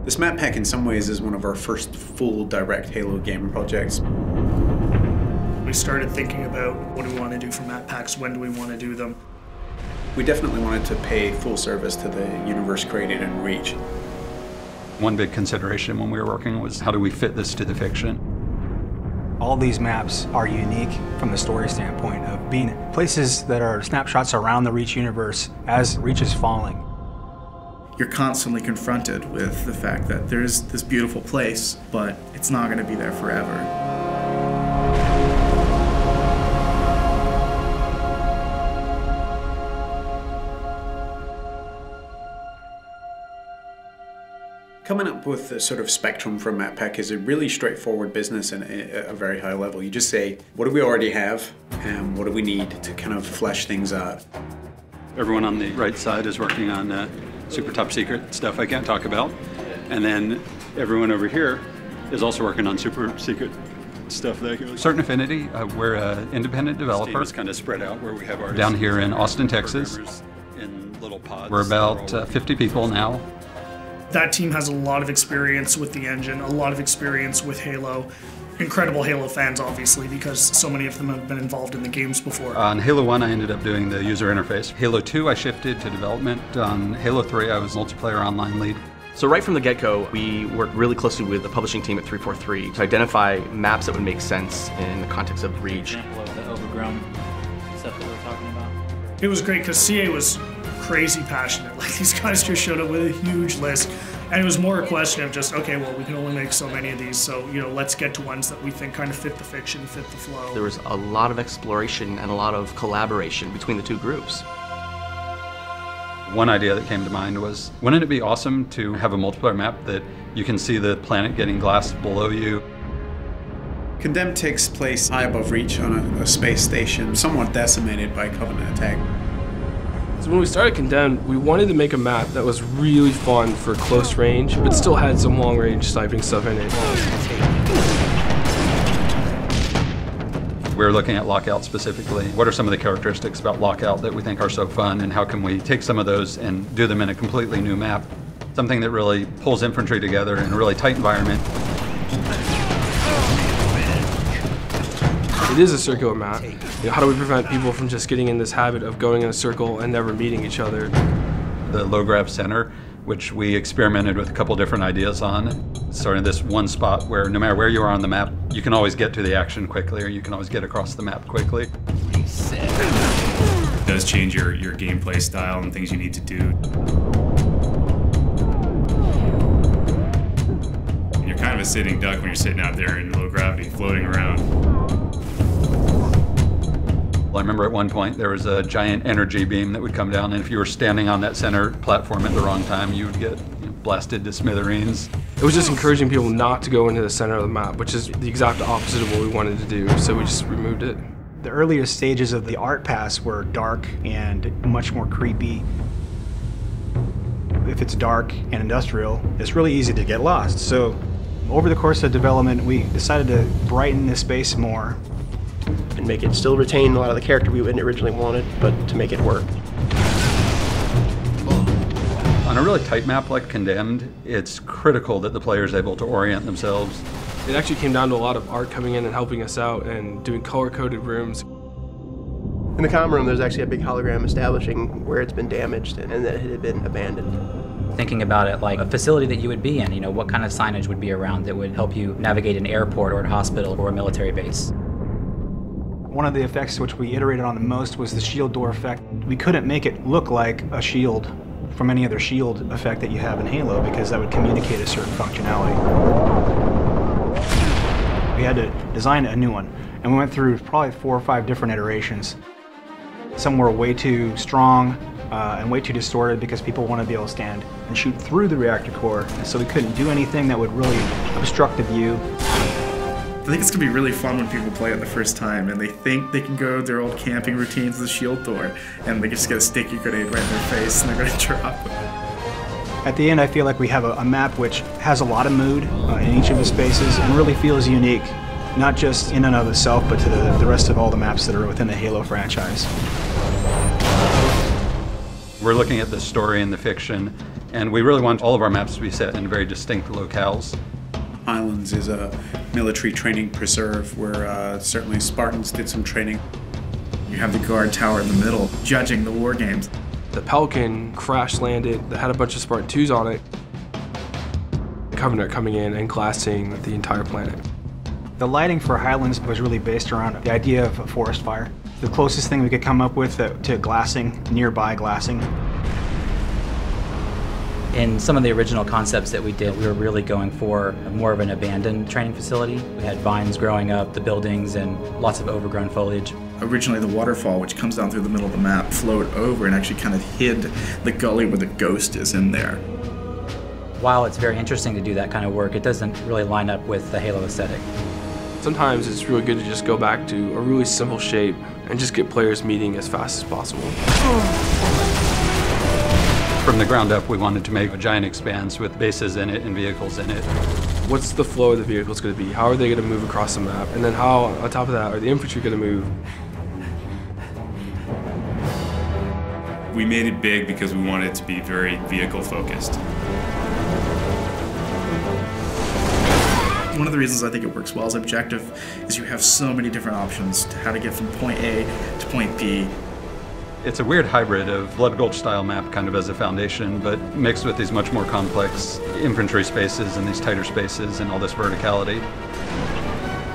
This map pack in some ways is one of our first full direct Halo game projects. We started thinking about what do we want to do for map packs, when do we want to do them. We definitely wanted to pay full service to the universe created in Reach. One big consideration when we were working was how do we fit this to the fiction? All these maps are unique from the story standpoint of being places that are snapshots around the Reach universe as Reach is falling. You're constantly confronted with the fact that there's this beautiful place, but it's not going to be there forever. Coming up with the sort of spectrum for a map pack is a really straightforward business and at a very high level. You just say, what do we already have and what do we need to kind of flesh things out? Everyone on the right side is working on super top secret stuff I can't talk about. And then everyone over here is also working on super secret stuff. Certain Affinity, we're an independent developer. This team is kind of spread out where we have artists down here in Austin, Texas. In little pods. We're about 50 people now. That team has a lot of experience with the engine, a lot of experience with Halo. Incredible Halo fans, obviously, because so many of them have been involved in the games before. On Halo 1, I ended up doing the user interface. Halo 2, I shifted to development. On Halo 3, I was multiplayer online lead. So right from the get-go, we worked really closely with the publishing team at 343 to identify maps that would make sense in the context of Reach. Example of the overgrown stuff that we're talking about. It was great because CA was crazy passionate. Like, these guys just showed up with a huge list. And it was more a question of just, okay, well, we can only make so many of these, so, you know, let's get to ones that we think kind of fit the fiction, fit the flow. There was a lot of exploration and a lot of collaboration between the two groups. One idea that came to mind was, wouldn't it be awesome to have a multiplayer map that you can see the planet getting glassed below you? Condemned takes place high above Reach on a space station, somewhat decimated by Covenant attack. So when we started Condemned, we wanted to make a map that was really fun for close range, but still had some long range sniping stuff in it. We're looking at Lockout specifically. What are some of the characteristics about Lockout that we think are so fun, and how can we take some of those and do them in a completely new map? Something that really pulls infantry together in a really tight environment. It is a circular map. You know, how do we prevent people from just getting in this habit of going in a circle and never meeting each other? The low grav center, which we experimented with a couple different ideas on. Starting this one spot where no matter where you are on the map, you can always get to the action quickly, or you can always get across the map quickly. It does change your gameplay style and things you need to do. You're kind of a sitting duck when you're sitting out there in low gravity, floating around. I remember at one point there was a giant energy beam that would come down, and if you were standing on that center platform at the wrong time, you would get blasted to smithereens. It was just encouraging people not to go into the center of the map, which is the exact opposite of what we wanted to do, so we just removed it. The earliest stages of the art pass were dark and much more creepy. If it's dark and industrial, it's really easy to get lost. So over the course of development, we decided to brighten this space more. And make it still retain a lot of the character we originally wanted, but to make it work. On a really tight map like Condemned, it's critical that the player is able to orient themselves. It actually came down to a lot of art coming in and helping us out and doing color-coded rooms. In the comm room, there's actually a big hologram establishing where it's been damaged and that it had been abandoned. Thinking about it like a facility that you would be in, you know, what kind of signage would be around that would help you navigate an airport or a hospital or a military base. One of the effects which we iterated on the most was the shield door effect. We couldn't make it look like a shield from any other shield effect that you have in Halo because that would communicate a certain functionality. We had to design a new one, and we went through probably 4 or 5 different iterations. Some were way too strong and way too distorted because people want to be able to stand and shoot through the reactor core, and so we couldn't do anything that would really obstruct the view. I think it's going to be really fun when people play it the first time and they think they can go their old camping routines with the shield door and they just get a sticky grenade right in their face and they're going to drop it. At the end, I feel like we have a map which has a lot of mood in each of the spaces and really feels unique, not just in and of itself, but to the rest of all the maps that are within the Halo franchise. We're looking at the story and the fiction, and we really want all of our maps to be set in very distinct locales. Highlands is a military training preserve where certainly Spartans did some training. You have the guard tower in the middle, judging the war games. The Pelican crash landed that had a bunch of Spartan 2s on it. The Covenant coming in and glassing the entire planet. The lighting for Highlands was really based around the idea of a forest fire. The closest thing we could come up with to glassing, nearby glassing. In some of the original concepts that we did, we were really going for more of an abandoned training facility. We had vines growing up, the buildings, and lots of overgrown foliage. Originally, the waterfall, which comes down through the middle of the map, flowed over and actually kind of hid the gully where the ghost is in there. While it's very interesting to do that kind of work, it doesn't really line up with the Halo aesthetic. Sometimes it's really good to just go back to a really simple shape and just get players meeting as fast as possible. From the ground up, we wanted to make a giant expanse with bases in it and vehicles in it. What's the flow of the vehicles going to be? How are they going to move across the map? And then how, on top of that, are the infantry going to move? We made it big because we wanted it to be very vehicle focused. One of the reasons I think it works well as objective is you have so many different options to how to get from point A to point B. It's a weird hybrid of Blood Gulch style map kind of as a foundation, but mixed with these much more complex infantry spaces and these tighter spaces and all this verticality.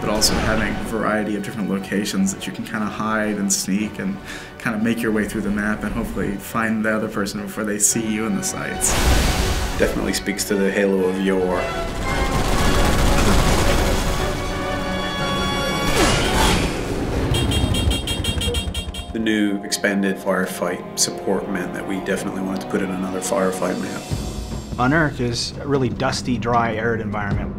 But also having a variety of different locations that you can kind of hide and sneak and kind of make your way through the map and hopefully find the other person before they see you in the sights. Definitely speaks to the Halo of yore. The new expanded firefight support meant that we definitely wanted to put in another firefight map. Unearthed is a really dusty, dry, arid environment.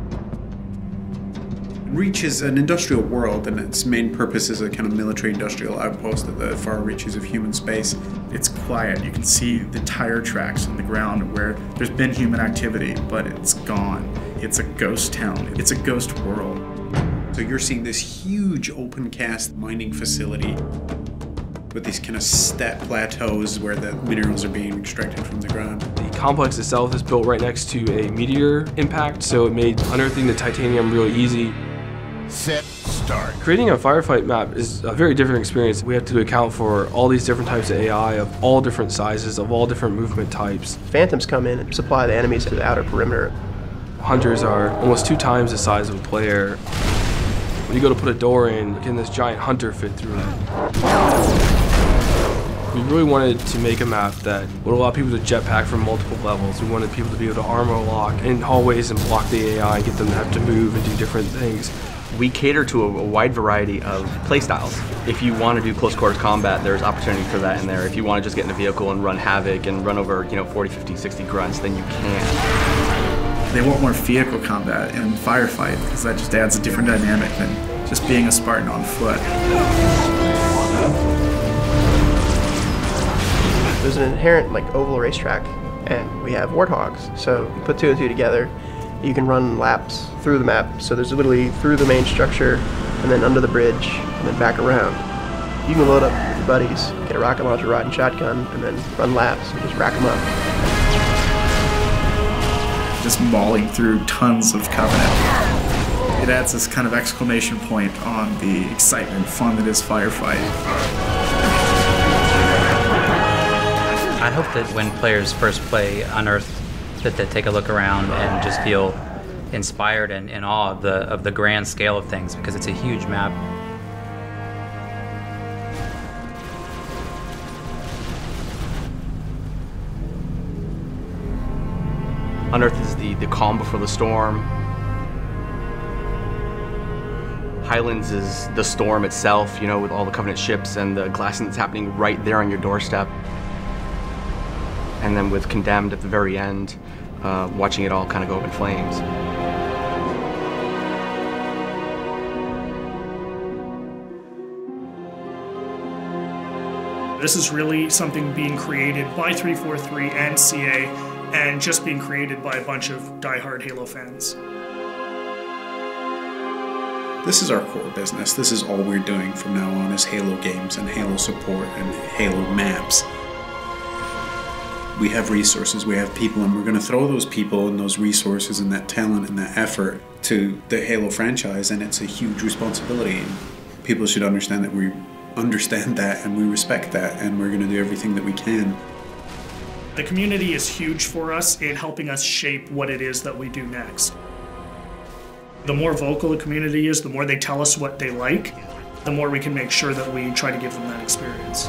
Reach is an industrial world, and its main purpose is a kind of military-industrial outpost at the far reaches of human space. It's quiet. You can see the tire tracks on the ground where there's been human activity, but it's gone. It's a ghost town. It's a ghost world. So you're seeing this huge open-cast mining facility with these kind of step plateaus where the minerals are being extracted from the ground. The complex itself is built right next to a meteor impact, so it made unearthing the titanium really easy. Set, start. Creating a firefight map is a very different experience. We have to account for all these different types of AI of all different sizes, of all different movement types. Phantoms come in and supply the enemies to the outer perimeter. Hunters are almost 2 times the size of a player. When you go to put a door in, can this giant hunter fit through it? We really wanted to make a map that would allow people to jetpack from multiple levels. We wanted people to be able to armor lock in hallways and block the AI and get them to have to move and do different things. We cater to a wide variety of playstyles. If you want to do close quarters combat, there's opportunity for that in there. If you want to just get in a vehicle and run havoc and run over, 40, 50, 60 grunts, then you can. They want more vehicle combat in firefight because that just adds a different dynamic than just being a Spartan on foot. There's an inherent oval racetrack, and we have warthogs. So you put 2 and 2 together, you can run laps through the map. So there's literally through the main structure, and then under the bridge, and then back around. You can load up with your buddies, get a rocket launcher, rod, and shotgun, and then run laps and just rack them up. Just mauling through tons of Covenant. It adds this kind of exclamation point on the excitement and fun that is firefight. I hope that when players first play Unearthed, that they take a look around and just feel inspired and in awe of the grand scale of things, because it's a huge map. Unearthed is the calm before the storm. Highlands is the storm itself, with all the Covenant ships and the glassing that's happening right there on your doorstep. And then with Condemned at the very end, watching it all kind of go up in flames. This is really something being created by 343 and CA and just being created by a bunch of diehard Halo fans. This is our core business. This is all we're doing from now on is Halo games and Halo support and Halo maps. We have resources, we have people, and we're going to throw those people and those resources and that talent and that effort to the Halo franchise, and it's a huge responsibility. People should understand that we understand that and we respect that, and we're going to do everything that we can. The community is huge for us in helping us shape what it is that we do next. The more vocal the community is, the more they tell us what they like, the more we can make sure that we try to give them that experience.